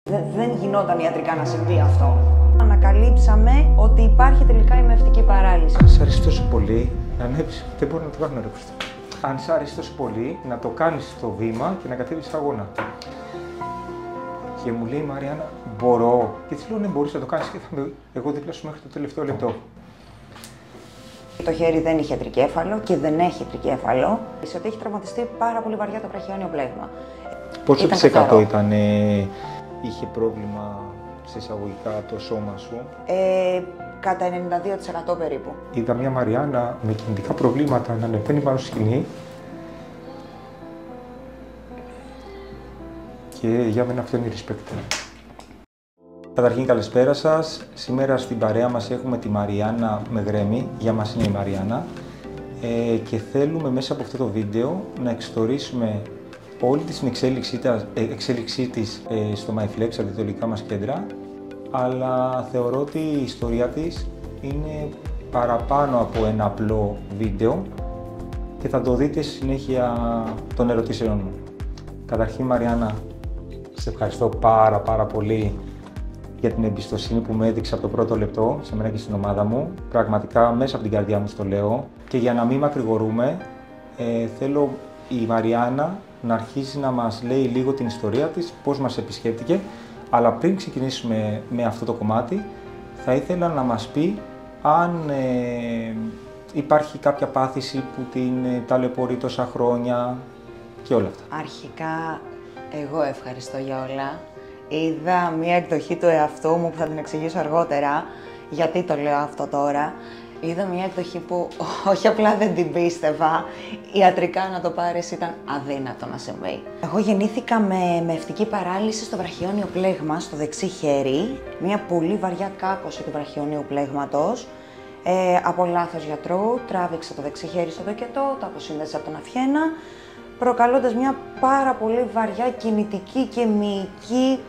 Δεν γινόταν ιατρικά να συμβεί αυτό. Ανακαλύψαμε ότι υπάρχει τελικά ημευτική παράλυση. Αν σ' αρέσει τόσο πολύ, να ανέβεις, δεν μπορεί να το κάνω ρε Χριστό. Αν σ' αρέσει τόσο πολύ, να το κάνεις στο βήμα και να κατέβεις αγώνα. Και μου λέει η Μαριάννα, μπορώ. Και της λέω, ναι, μπορείς να το κάνεις και θα είμαι εγώ δίπλα σου μέχρι το τελευταίο λεπτό. Το χέρι δεν είχε τρικέφαλο και δεν έχει τρικέφαλο. Ότι έχει τραυματιστεί πάρα πολύ βαριά το βραχιόνιο πλέγμα. Πόσο της εκατό είχε πρόβλημα σε εισαγωγικά το σώμα σου? Κατά 92% περίπου. Είδα μια Μαριάννα με κινητικά προβλήματα να ανεβαίνει πάνω στη σκηνή. Και για μένα αυτό είναι respect. Καταρχήν καλησπέρα σας. Σήμερα στην παρέα μας έχουμε τη Μαριάννα Μεγρέμη. Για μας είναι η Μαριάννα. Και θέλουμε μέσα από αυτό το βίντεο να εξιστορήσουμε όλη την εξέλιξή της στο MyFlex, στα διδολικά μας κέντρα. Αλλά θεωρώ ότι η ιστορία της είναι παραπάνω από ένα απλό βίντεο και θα το δείτε στη συνέχεια των ερωτήσεων μου. Καταρχήν Μαριάννα, σε ευχαριστώ πάρα πολύ για την εμπιστοσύνη που με έδειξε από το πρώτο λεπτό σε μένα και στην ομάδα μου. Πραγματικά μέσα από την καρδιά μου στο λέω. Και για να μην μακρηγορούμε, θέλω η Μαριάννα να αρχίσει να μας λέει λίγο την ιστορία της, πώς μας επισκέπτηκε. Αλλά πριν ξεκινήσουμε με αυτό το κομμάτι, θα ήθελα να μας πει αν υπάρχει κάποια πάθηση που την ταλαιπωρεί τόσα χρόνια και όλα αυτά. Αρχικά, εγώ ευχαριστώ για όλα. Είδα μία εκδοχή του εαυτού μου που θα την εξηγήσω αργότερα, γιατί το λέω αυτό τώρα. Είδα μία εκδοχή που όχι απλά δεν την πίστευα, ιατρικά να το πάρεις ήταν αδύνατο να συμβεί. Εγώ γεννήθηκα με μευτική παράλυση στο βραχιόνιο πλέγμα, στο δεξί χέρι. Μία πολύ βαριά κάκωση του βραχιονίου πλέγματος. Από λάθος γιατρού, τράβηξα το δεξί χέρι στο τοκετό, το αποσύνδεσα από τον αφιένα, προκαλώντας μια πάρα πολύ βαριά κινητική και μυϊκή,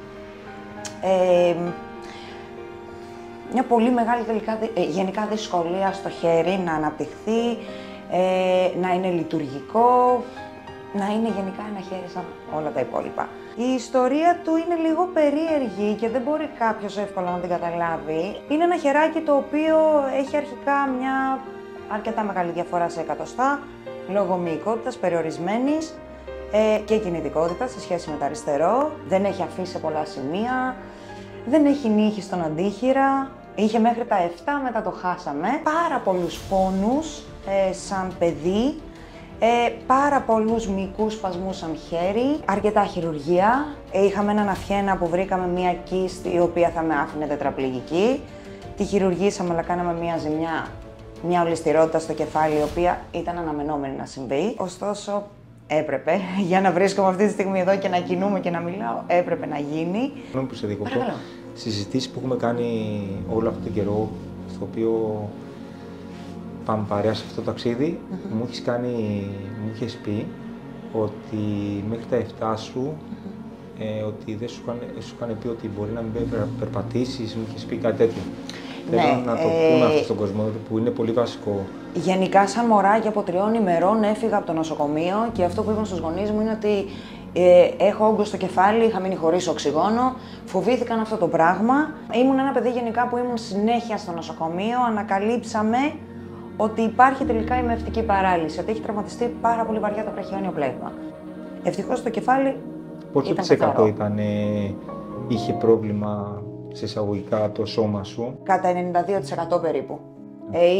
μια πολύ μεγάλη γενικά δυσκολία στο χέρι να αναπτυχθεί, να είναι λειτουργικό, να είναι γενικά ένα χέρι σαν όλα τα υπόλοιπα. Η ιστορία του είναι λίγο περίεργη και δεν μπορεί κάποιος εύκολα να την καταλάβει. Είναι ένα χεράκι το οποίο έχει αρχικά μια αρκετά μεγάλη διαφορά σε εκατοστά, λόγω μυϊκότητας περιορισμένης και κινητικότητας σε σχέση με το αριστερό. Δεν έχει αφήσει σε πολλά σημεία, δεν έχει νύχη στον αντίχειρα. Είχε μέχρι τα 7, μετά το χάσαμε. Πάρα πολλούς πόνους σαν παιδί, πάρα πολλούς μυϊκούς σπασμούς σαν χέρι, αρκετά χειρουργία. Είχαμε έναν αφιένα που βρήκαμε μία κίστη η οποία θα με άφηνε τετραπληγική. Τη χειρουργήσαμε αλλά κάναμε μία ζημιά, μια ολισθηρότητα στο κεφάλι η οποία ήταν αναμενόμενη να συμβεί. Ωστόσο έπρεπε, για να βρίσκομαι αυτή τη στιγμή εδώ και να κινούμαι και να μιλάω, έπρεπε να γίνει. Συγγνώμη που σε διακοπτώ. Συζητήσεις που έχουμε κάνει όλο αυτόν τον καιρό, στο οποίο πάμε παρέα σε αυτό το ταξίδι, μου είχες πει ότι μέχρι τα 7 σου, ότι δεν σου είχαν πει ότι μπορεί να μην περπατήσεις, μου είχες πει κάτι τέτοιο. Ναι, θέλω να το πούμε αυτό στον κόσμο, που είναι πολύ βασικό. Γενικά, σαν μωράκι από 3 ημερών έφυγα από το νοσοκομείο και αυτό που είπαν στους γονείς μου είναι ότι έχω όγκο στο κεφάλι, είχα μείνει χωρίς οξυγόνο, φοβήθηκαν αυτό το πράγμα. Ήμουν ένα παιδί γενικά που ήμουν συνέχεια στο νοσοκομείο, ανακαλύψαμε ότι υπάρχει τελικά ημευτική παράλυση, ότι έχει τραυματιστεί πάρα πολύ βαριά το βραχιόνιο πλέγμα. Ευτυχώς το κεφάλι Πόσο της εκατό είχε πρόβλημα σε εισαγωγικά το σώμα σου? Κατά 92% περίπου.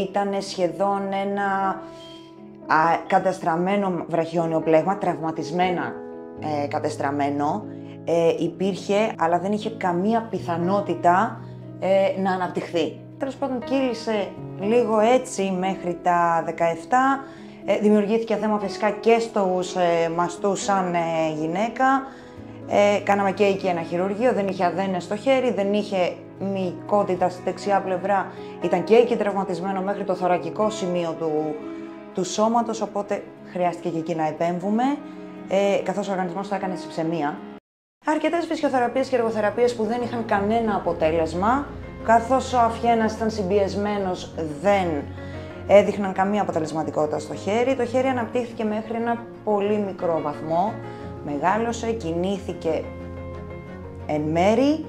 Ήταν σχεδόν ένα κατεστραμμένο βραχιόνιο πλέγμα, τραυματισμένα κατεστραμμένο. Υπήρχε, αλλά δεν είχε καμία πιθανότητα να αναπτυχθεί. Τέλος πάντων, κύλησε λίγο έτσι μέχρι τα 17. Δημιουργήθηκε θέμα φυσικά και στους μαστούς σαν γυναίκα. Κάναμε και εκεί ένα χειρουργείο, δεν είχε αδένες στο χέρι, δεν είχε μυϊκότητα στη δεξιά πλευρά. Ήταν και εκεί τραυματισμένο μέχρι το θωρακικό σημείο του σώματος, οπότε χρειάστηκε και εκεί να επέμβουμε, καθώς ο οργανισμός το έκανε σε ψεμία. Αρκετές φυσιοθεραπείες και εργοθεραπείες που δεν είχαν κανένα αποτέλεσμα, καθώς ο αφιένας ήταν συμπιεσμένος, δεν έδειχναν καμία αποτελεσματικότητα στο χέρι. Το χέρι αναπτύχθηκε μέχρι ένα πολύ μικρό βαθμό, μεγάλωσε, κινήθηκε εν μέρη,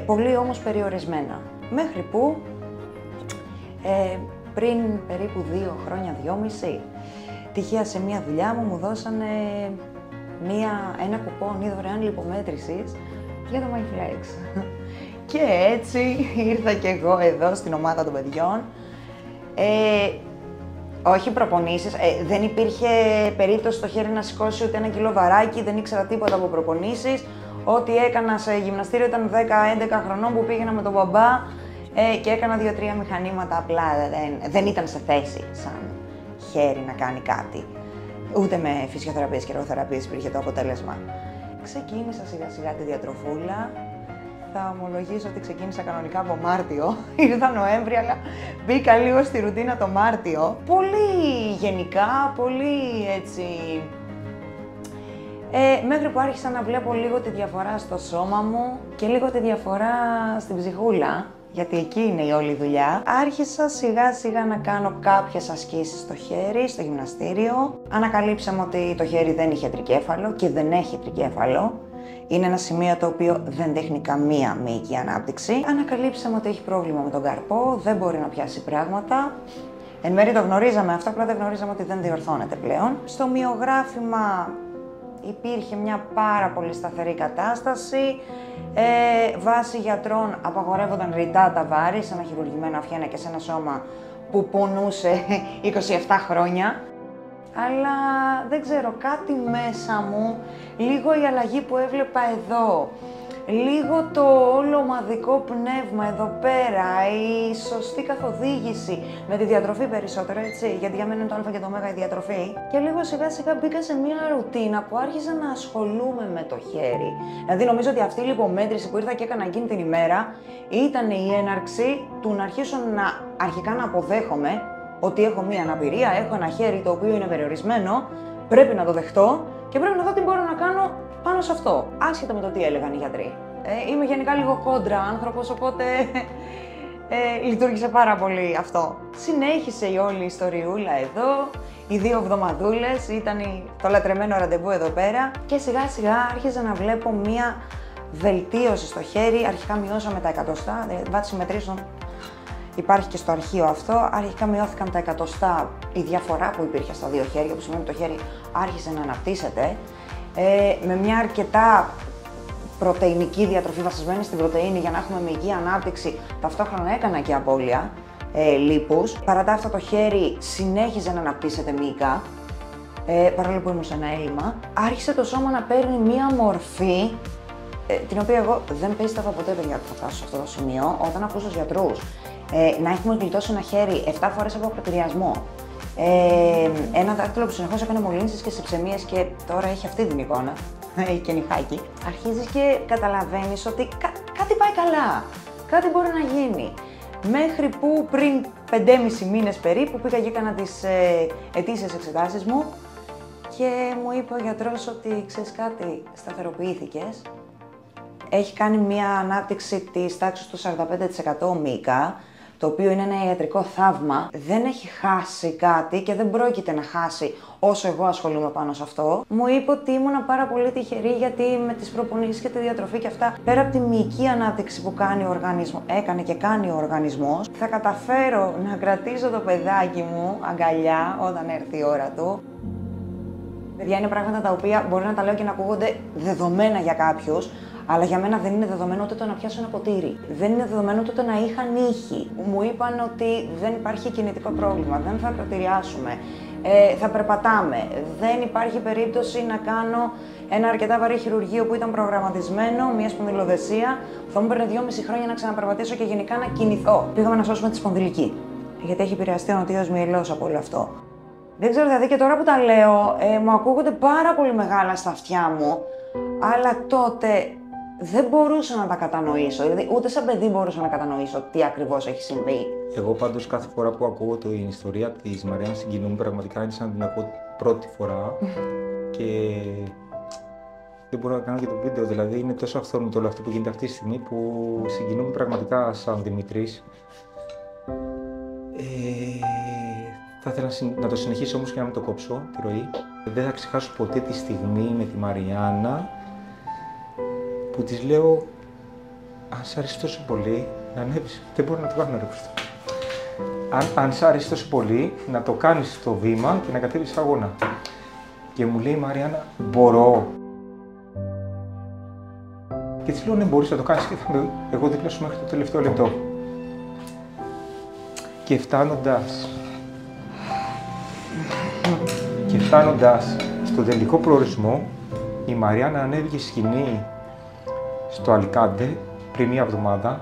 πολύ όμως περιορισμένα. Μέχρι που πριν περίπου 2 χρόνια, 2,5, τυχαία σε μια δουλειά μου δώσανε ένα κουπόν ή δωρεάν λιπομέτρησης για το MyFlex. Και έτσι ήρθα και εγώ εδώ στην ομάδα των παιδιών. Όχι προπονήσεις, δεν υπήρχε περίπτωση στο χέρι να σηκώσει ούτε 1 κιλό βαράκι, δεν ήξερα τίποτα από προπονήσεις. Ό,τι έκανα σε γυμναστήριο ήταν 10-11 χρονών που πήγαινα με τον μπαμπά και έκανα 2-3 μηχανήματα απλά, δεν ήταν σε θέση σαν χέρι να κάνει κάτι. Ούτε με φυσιοθεραπείες και εργοθεραπείες υπήρχε το αποτέλεσμα. Ξεκίνησα σιγά σιγά τη διατροφούλα. Θα ομολογήσω ότι ξεκίνησα κανονικά από Μάρτιο. Ήρθα Νοέμβρη, αλλά μπήκα λίγο στη ρουτίνα το Μάρτιο. Πολύ γενικά, πολύ έτσι... μέχρι που άρχισα να βλέπω λίγο τη διαφορά στο σώμα μου και λίγο τη διαφορά στην ψυχούλα, γιατί εκεί είναι η όλη δουλειά. Άρχισα σιγά σιγά να κάνω κάποιες ασκήσεις στο χέρι, στο γυμναστήριο. Ανακαλύψαμε ότι το χέρι δεν είχε τρικέφαλο και δεν έχει τρικέφαλο. Είναι ένα σημείο το οποίο δεν δείχνει καμία μυϊκή ανάπτυξη. Ανακαλύψαμε ότι έχει πρόβλημα με τον καρπό, δεν μπορεί να πιάσει πράγματα. Εν μέρει το γνωρίζαμε αυτό, απλά δεν γνωρίζαμε ότι δεν διορθώνεται πλέον. Στο μυογράφημα υπήρχε μια πάρα πολύ σταθερή κατάσταση. Βάσει γιατρών απαγορεύονταν ρητά τα βάρη σε ένα χειρουργημένο αυχένα και σε ένα σώμα που πονούσε 27 χρόνια. Αλλά δεν ξέρω, κάτι μέσα μου, λίγο η αλλαγή που έβλεπα εδώ, λίγο το όλο ομαδικό πνεύμα εδώ πέρα, η σωστή καθοδήγηση με τη διατροφή περισσότερο, έτσι, γιατί για μένα είναι το α και το ω η διατροφή. Και λίγο σιγά σιγά μπήκα σε μια ρουτίνα που άρχισα να ασχολούμαι με το χέρι. Δηλαδή νομίζω ότι αυτή η λιπομέτρηση που ήρθα και έκανα εκείνη την ημέρα ήταν η έναρξη του να αρχίσω αρχικά να αποδέχομαι ότι έχω μία αναπηρία, έχω ένα χέρι το οποίο είναι περιορισμένο, πρέπει να το δεχτώ και πρέπει να δω τι μπορώ να κάνω πάνω σε αυτό. Άσχετα με το τι έλεγαν οι γιατροί. Είμαι γενικά λίγο κόντρα άνθρωπος, οπότε λειτουργήσε πάρα πολύ αυτό. Συνέχισε η όλη ιστοριούλα εδώ, οι 2 εβδομαδούλες, ήταν το λατρεμένο ραντεβού εδώ πέρα και σιγά σιγά άρχιζα να βλέπω μία βελτίωση στο χέρι, αρχικά μειώσαμε τα εκατοστά, βάσει μετρήσεων. Υπάρχει και στο αρχείο αυτό. Αρχικά μειώθηκαν τα εκατοστά η διαφορά που υπήρχε στα 2 χέρια, που σημαίνει ότι το χέρι άρχισε να αναπτύσσεται. Με μια αρκετά πρωτεϊνική διατροφή βασισμένη στην πρωτεΐνη για να έχουμε μυϊκή ανάπτυξη, ταυτόχρονα έκανα και απώλεια λίπους. Παρά τα αυτά το χέρι συνέχιζε να αναπτύσσεται μυϊκά, παρόλο που ήμουν σε ένα έλλειμμα. Άρχισε το σώμα να παίρνει μία μορφή, την οποία εγώ δεν πίστευα ποτέ παιδιά που θα φτάσω σε αυτό το σημείο. Όταν ακούω στους γιατρούς να έχουμε γλιτώσει ένα χέρι 7 φορές από ακροτηριασμό, ένα δάχτυλο που συνεχώς έκανε μολύνσεις και συψαιμίες και τώρα έχει αυτή την εικόνα, και νυχάκι, αρχίζεις και καταλαβαίνεις ότι κάτι πάει καλά, κάτι μπορεί να γίνει. Μέχρι που πριν 5,5 μήνες περίπου πήγα και έκανα τις ετήσιες εξετάσεις μου και μου είπε ο γιατρός ότι ξέρεις κάτι, σταθεροποιήθηκες. Έχει κάνει μια ανάπτυξη της τάξης του 45% μυϊκά, το οποίο είναι ένα ιατρικό θαύμα. Δεν έχει χάσει κάτι και δεν πρόκειται να χάσει όσο εγώ ασχολούμαι πάνω σε αυτό. Μου είπε ότι ήμουνα πάρα πολύ τυχερή γιατί με τις προπονήσεις και τη διατροφή και αυτά, πέρα από τη μυϊκή ανάπτυξη που κάνει ο οργανισμός, έκανε και κάνει ο οργανισμός, θα καταφέρω να κρατήσω το παιδάκι μου αγκαλιά όταν έρθει η ώρα του. Παιδιά, είναι πράγματα τα οποία μπορεί να τα λέω και να ακούγονται δεδομένα για κάποιους, αλλά για μένα δεν είναι δεδομένο ούτε το να πιάσω ένα ποτήρι. Δεν είναι δεδομένο ούτε το να είχα νύχη. Μου είπαν ότι δεν υπάρχει κινητικό πρόβλημα, δεν θα ακροτηριάσουμε, θα περπατάμε. Δεν υπάρχει περίπτωση να κάνω ένα αρκετά βαρύ χειρουργείο που ήταν προγραμματισμένο, μια σπονδυλοδεσία, που θα μου παίρνει 2,5 χρόνια να ξαναπερπατήσω και γενικά να κινηθώ. Πήγαμε να σώσουμε τη σπονδυλική, γιατί έχει επηρεαστεί ο νοτίος μυελός από όλο αυτό. Δεν ξέρω, δηλαδή και τώρα που τα λέω, μου ακούγονται πάρα πολύ μεγάλα στα αυτιά μου, αλλά τότε δεν μπορούσα να τα κατανοήσω, δηλαδή ούτε σαν παιδί μπορούσα να κατανοήσω τι ακριβώς έχει συμβεί. Εγώ πάντως κάθε φορά που ακούω την ιστορία της Μαριάννας συγκινούμαι, πραγματικά είναι σαν να την ακούω πρώτη φορά και δεν μπορώ να κάνω και το βίντεο, δηλαδή είναι τόσο αυθόρμητο όλο αυτό που γίνεται αυτή τη στιγμή που συγκινούμαι πραγματικά σαν Δημητρής. Θα ήθελα να το συνεχίσω όμως και να μην το κόψω τη ροή. Δεν θα ξεχάσω ποτέ τη στιγμή με τη Μαριάννα που της λέω, αν σ' αρέσει τόσο πολύ, να ανέβεις. Δεν μπορώ να το κάνω, ρε Χριστό. Αν σ' αρέσει τόσο πολύ, να το κάνεις το βήμα και να κατέβεις αγώνα. Και μου λέει η Μαριάννα, μπορώ. Και της λέω, ναι, μπορείς να το κάνεις και θα είμαι εγώ δίπλα σου μέχρι το τελευταίο λεπτό. Και φτάνοντας στον τελικό προορισμό, η Μαριάννα ανέβηκε σκηνή στο Αλικάντε πριν μία εβδομάδα,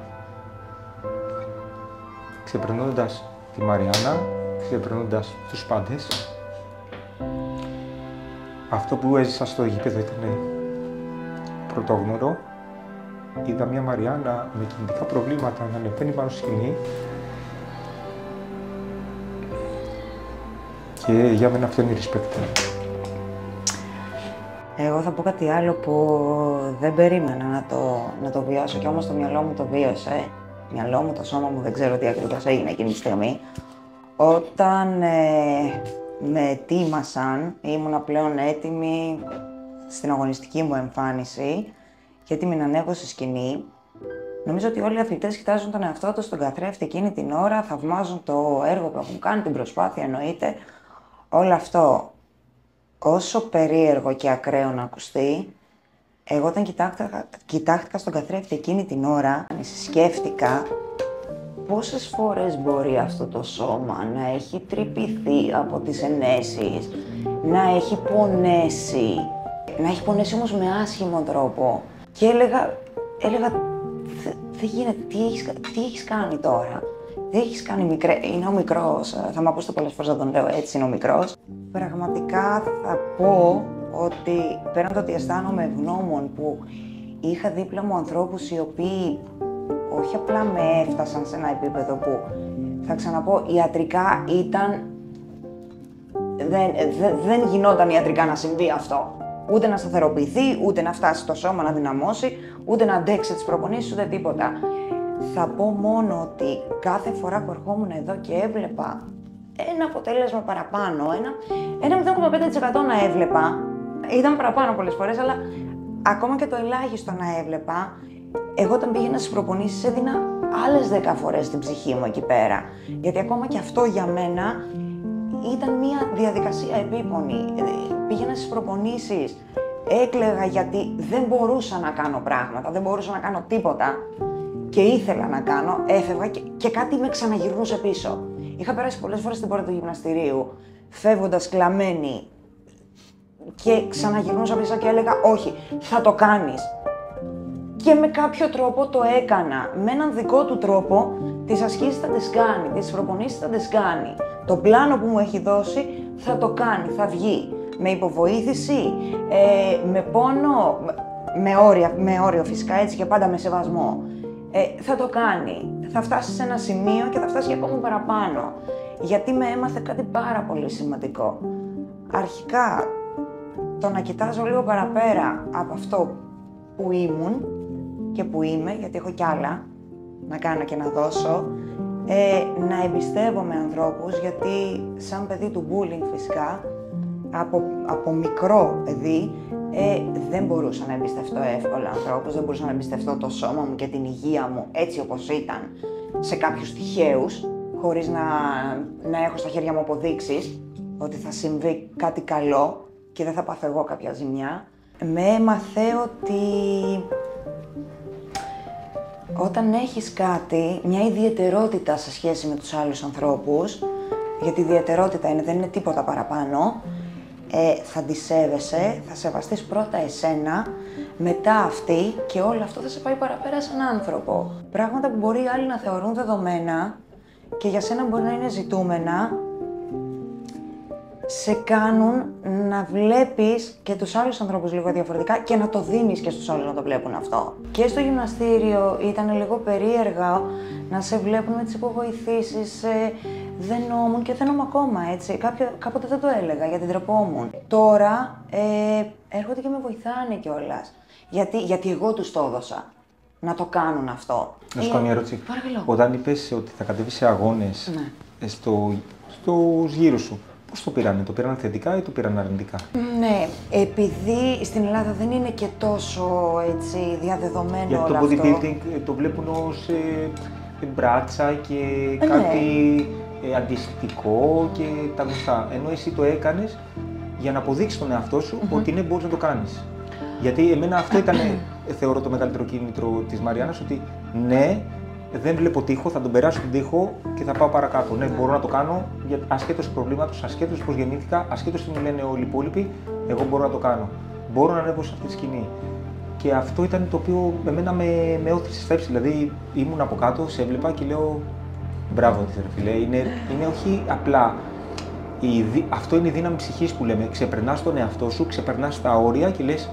ξεπερνώντας τη Μαριάννα, ξεπερνώντας τους πάντες. Αυτό που έζησα στο γήπεδο ήταν πρωτόγνωρο. Είδα μια Μαριάννα με κινητικά προβλήματα να ανεβαίνει πάνω στη σκηνή και για μένα αυτό είναι respect. Εγώ θα πω κάτι άλλο που δεν περίμενα να το βιώσω και όμως το μυαλό μου το βίωσε. Το μυαλό μου, το σώμα μου, δεν ξέρω τι ακριβώς έγινε εκείνη τη στιγμή. Όταν με ετοίμασαν, ήμουνα πλέον έτοιμη στην αγωνιστική μου εμφάνιση και έτοιμη να ανέβω στη σκηνή. Νομίζω ότι όλοι οι αθλητές κοιτάζουν τον εαυτό τους στον καθρέφτη εκείνη την ώρα, θαυμάζουν το έργο που έχουν κάνει, την προσπάθεια εννοείται. Όλο αυτό, όσο περίεργο και ακραίο να ακουστεί, εγώ όταν κοιτάχτηκα στον καθρέφτη εκείνη την ώρα, σκέφτηκα πόσες φορές μπορεί αυτό το σώμα να έχει τρυπηθεί από τις ενέσεις, να έχει πονέσει όμως με άσχημο τρόπο. Και έλεγα δεν γίνεται, τι έχεις κάνει τώρα, τι έχεις κάνει είναι ο μικρός, θα με ακούσετε πολλές φορές να τον λέω έτσι, είναι ο μικρός. Πραγματικά θα πω ότι πέραν το ότι αισθάνομαι ευγνώμων που είχα δίπλα μου ανθρώπους οι οποίοι όχι απλά με έφτασαν σε ένα επίπεδο που, θα ξαναπώ, ιατρικά ήταν, δεν γινόταν ιατρικά να συμβεί αυτό. Ούτε να σταθεροποιηθεί, ούτε να φτάσει το σώμα να δυναμώσει, ούτε να αντέξει τις προπονήσεις, ούτε τίποτα. Θα πω μόνο ότι κάθε φορά που ερχόμουν εδώ και έβλεπα ένα αποτέλεσμα παραπάνω, ένα 0,5% να έβλεπα, ήταν παραπάνω πολλές φορές, αλλά ακόμα και το ελάχιστο να έβλεπα, εγώ όταν πήγαινα στις προπονήσεις έδινα άλλες 10 φορές την ψυχή μου εκεί πέρα. Γιατί ακόμα και αυτό για μένα ήταν μια διαδικασία επίπονη. Πήγαινα στις προπονήσεις, έκλαιγα γιατί δεν μπορούσα να κάνω πράγματα, δεν μπορούσα να κάνω τίποτα και ήθελα να κάνω, έφευγα και κάτι με ξαναγυρνούσε πίσω. Είχα περάσει πολλές φορές στην πόρτα του γυμναστηρίου, φεύγοντας κλαμμένη και ξαναγυρνούσα πίσω και έλεγα όχι, θα το κάνεις. Και με κάποιο τρόπο το έκανα, με έναν δικό του τρόπο, τις ασκήσεις θα τις κάνει, τις προπονήσεις θα τις κάνει. Το πλάνο που μου έχει δώσει θα το κάνει, θα βγει. Με υποβοήθηση, με πόνο, με όριο φυσικά έτσι και πάντα με σεβασμό. Θα το κάνει, θα φτάσει σε ένα σημείο και θα φτάσει και ακόμα παραπάνω. Γιατί με έμαθε κάτι πάρα πολύ σημαντικό. Αρχικά, το να κοιτάζω λίγο παραπέρα από αυτό που ήμουν και που είμαι, γιατί έχω κι άλλα να κάνω και να δώσω, να εμπιστεύομαι ανθρώπους, γιατί σαν παιδί του bullying φυσικά, από μικρό παιδί, δεν μπορούσα να εμπιστευτώ εύκολα ανθρώπους, δεν μπορούσα να εμπιστευτώ το σώμα μου και την υγεία μου έτσι όπως ήταν σε κάποιους τυχαίους, χωρίς να έχω στα χέρια μου αποδείξεις ότι θα συμβεί κάτι καλό και δεν θα πάθω εγώ κάποια ζημιά. Με έμαθε ότι όταν έχεις κάτι, μια ιδιαιτερότητα σε σχέση με τους άλλους ανθρώπους, γιατί η ιδιαιτερότητα δεν είναι τίποτα παραπάνω, θα τη σέβεσαι, θα σεβαστείς πρώτα εσένα, μετά αυτή και όλο αυτό θα σε πάει παραπέρα σαν άνθρωπο. Πράγματα που μπορεί οι άλλοι να θεωρούν δεδομένα και για σένα μπορεί να είναι ζητούμενα, σε κάνουν να βλέπεις και τους άλλους ανθρώπους λίγο διαφορετικά και να το δίνεις και στους άλλους να το βλέπουν αυτό. Και στο γυμναστήριο ήταν λίγο περίεργα να σε βλέπουν με τις υποβοηθήσεις, δενόμουν και δένομαι ακόμα έτσι. Κάποτε δεν το έλεγα γιατί ντρεπόμουν. Τώρα έρχονται και με βοηθάνε κιόλας. Γιατί εγώ τους το έδωσα να το κάνουν αυτό. Να σου κάνω μια ερώτηση. Παρακαλώ. Όταν είπες ότι θα κατέβεις σε αγώνες, ναι, στους γύρους σου, Πώς το πήραν θετικά ή το πήραν αρνητικά? Ναι, επειδή στην Ελλάδα δεν είναι και τόσο έτσι διαδεδομένο γιατί όλο το bodybuilding αυτό. το βλέπουν ως μπράτσα και Ναι. κάτι αντιστοιχικό και τα γνωστά. Ενώ εσύ το έκανες για να αποδείξεις τον εαυτό σου ότι ναι, μπορείς να το κάνεις. Γιατί εμένα αυτό ήταν, θεωρώ, το μεγαλύτερο κίνητρο της Μαριάννας, ότι ναι, δεν βλέπω τοίχο, θα τον περάσω τον τοίχο και θα πάω παρακάτω. Ναι, μπορώ να το κάνω, ασχέτως του προβλήματος, ασχέτως πώς γεννήθηκα, ασχέτως τι μου λένε όλοι οι υπόλοιποι, εγώ μπορώ να το κάνω. Μπορώ να ανέβω σε αυτή τη σκηνή. Και αυτό ήταν το οποίο εμένα με όθησε στα ύψη. Δηλαδή ήμουν από κάτω, σε έβλεπα και λέω μπράβο της ρε φίλε. Είναι όχι απλά. Αυτό είναι η δύναμη ψυχής που λέμε. Ξεπερνάς τον εαυτό σου, ξεπερνάς τα όρια και λες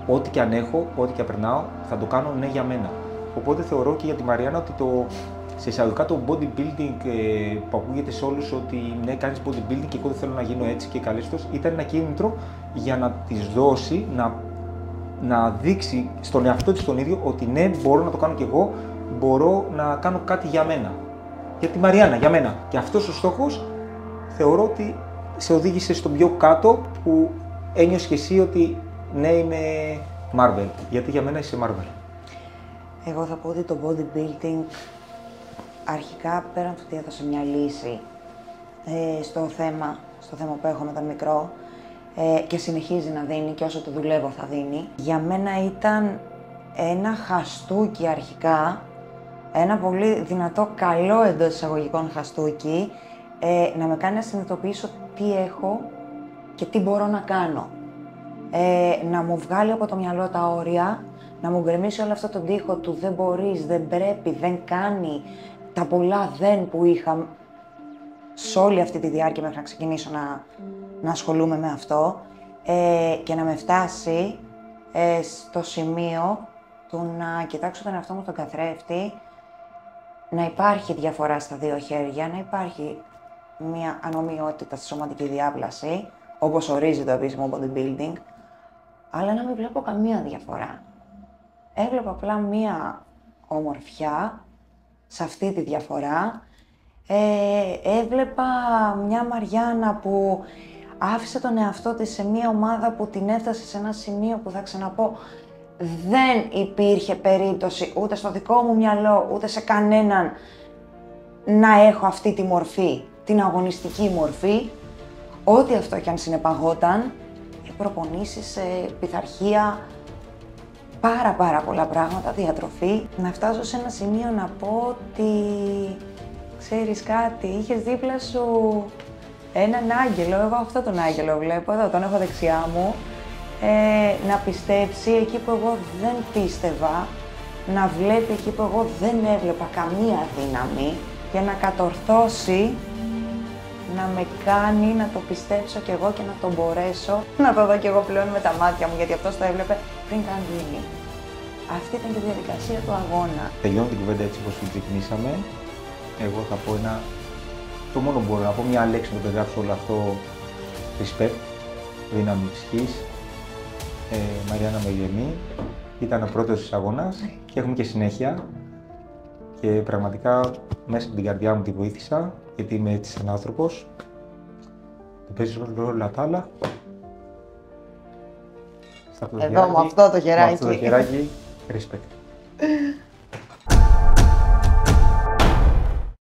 ό,τι και αν έχω, ό,τι και αν περνάω, θα το κάνω ναι για μένα. Οπότε θεωρώ και για τη Μαριάννα ότι σε εισαγωγικά το bodybuilding που ακούγεται σε όλους ότι ναι, κάνεις bodybuilding και εγώ δεν θέλω να γίνω έτσι και καλέστος, ήταν ένα κίνητρο για να της δώσει, να δείξει στον εαυτό της τον ίδιο ότι ναι, μπορώ να το κάνω κι εγώ, μπορώ να κάνω κάτι για μένα. Για τη Μαριάννα, για μένα. Και αυτός ο στόχος θεωρώ ότι σε οδήγησε στο πιο κάτω που ένιωσες και εσύ ότι ναι, είμαι Marvel. Γιατί για μένα είσαι Marvel. Εγώ θα πω ότι το bodybuilding αρχικά πέραν του ότι έδωσε μια λύση στο θέμα που έχω με τον μικρό και συνεχίζει να δίνει και όσο το δουλεύω θα δίνει. Για μένα ήταν ένα χαστούκι αρχικά, ένα πολύ δυνατό, καλό εντός εισαγωγικών χαστούκι, να με κάνει να συνειδητοποιήσω τι έχω και τι μπορώ να κάνω. Να μου βγάλει από το μυαλό τα όρια, να μου γκρεμίσει όλο αυτό τον τοίχο του δεν μπορείς, δεν πρέπει, δεν κάνει, τα πολλά δεν που είχα σε όλη αυτή τη διάρκεια μέχρι να ξεκινήσω να ασχολούμαι με αυτό και να με φτάσει στο σημείο του να κοιτάξω τον εαυτό μου στον καθρέφτη, να υπάρχει διαφορά στα δύο χέρια, να υπάρχει μια ανομοιότητα στη σωματική διάπλαση, όπως ορίζει το επίσημο bodybuilding, αλλά να μην βλέπω καμία διαφορά. Έβλεπα απλά μία ομορφιά σε αυτή τη διαφορά. Έβλεπα μια Μαριάννα που άφησε τον εαυτό της σε μία ομάδα που την έφτασε σε ένα σημείο που θα ξαναπώ δεν υπήρχε περίπτωση ούτε στο δικό μου μυαλό ούτε σε κανέναν να έχω αυτή τη μορφή, την αγωνιστική μορφή, ό,τι αυτό και αν συνεπαγόταν, προπονήσεις, πειθαρχία, πάρα πολλά πράγματα, διατροφή. Να φτάσω σε ένα σημείο να πω ότι, ξέρεις κάτι, είχες δίπλα σου έναν άγγελο, εγώ αυτόν τον άγγελο βλέπω, εδώ τον έχω δεξιά μου, να πιστέψει εκεί που εγώ δεν πίστευα, να βλέπει εκεί που εγώ δεν έβλεπα καμία δύναμη και να κατορθώσει να με κάνει να το πιστέψω κι εγώ και να το μπορέσω να το δω κι εγώ πλέον με τα μάτια μου, γιατί αυτός το έβλεπε πριν καν γίνει. Αυτή ήταν και η διαδικασία του αγώνα. Τελειώνω την κουβέντα έτσι όπως την ξεκινήσαμε. Εγώ θα πω το μόνο που μπορώ να πω, μια λέξη να το περιγράψω όλο αυτό, respect, δύναμη ψυχής, Μαριάννα Μεγεμή. Ήταν ο πρώτος αγώνας και έχουμε και συνέχεια. Και πραγματικά μέσα από την καρδιά μου τη βοήθησα, γιατί είμαι έτσι σαν άνθρωπος. Το παίζεις όλα τα άλλα. Εδώ με αυτό το χεράκι. Με αυτό το χεράκι, respect.